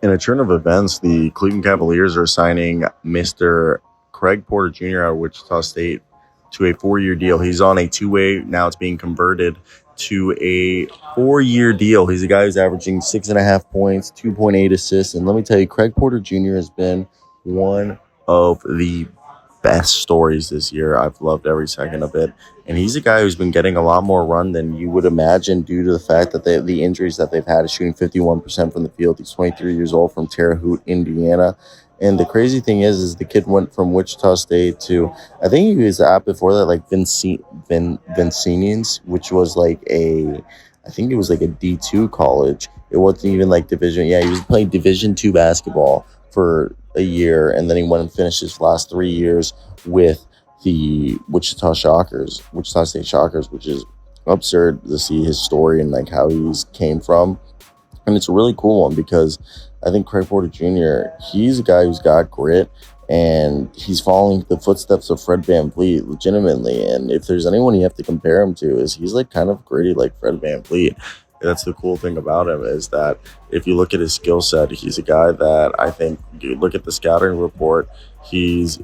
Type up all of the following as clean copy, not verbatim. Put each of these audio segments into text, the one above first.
In a turn of events, the Cleveland Cavaliers are signing Mr. Craig Porter Jr. out of Wichita State to a 4-year deal. He's on a two-way. Now it's being converted to a 4-year deal. He's a guy who's averaging 6.5 points, 2.8 assists. And let me tell you, Craig Porter Jr. has been one of the best stories this year. I've loved every second of it. And he's a guy who's been getting a lot more run than you would imagine due to the fact that the injuries that they've had. Is shooting 51% from the field. He's 23 years old from Terre Haute, Indiana. And the crazy thing is the kid went from Wichita State to, I think he was at before that, like Vincentians, which was like I think it was like a D2 college. It wasn't even like division. Yeah, he was playing Division 2 basketball for a year, and then he went and finished his last 3 years with the Wichita State Shockers, which is absurd to see his story and like how he's came from. And it's a really cool one because I think Craig Porter Jr., he's a guy who's got grit and he's following the footsteps of Fred VanVleet legitimately. And if there's anyone you have to compare him to, is he's like kind of gritty like Fred VanVleet. That's the cool thing about him, is that if you look at his skill set, he's a guy that I think, you look at the scouting report, he's,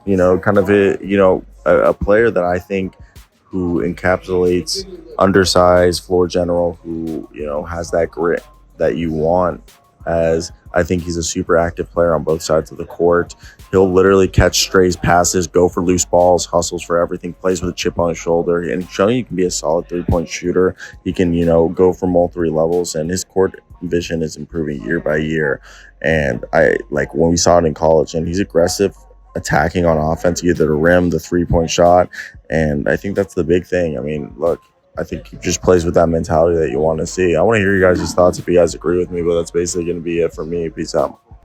kind of a player that I think who encapsulates undersized floor general, who, has that grit that you want. As I think he's a super active player on both sides of the court. He'll literally catch strays passes, go for loose balls, hustles for everything, plays with a chip on his shoulder, and showing you can be a solid 3-point shooter. He can, go from all three levels, and his court vision is improving year by year. And I like when we saw it in college, and he's aggressive, attacking on offense, either the rim, the 3-point shot, and I think that's the big thing. I mean, look, I think he just plays with that mentality that you want to see. I want to hear you guys' thoughts if you guys agree with me, but that's basically going to be it for me. Peace out.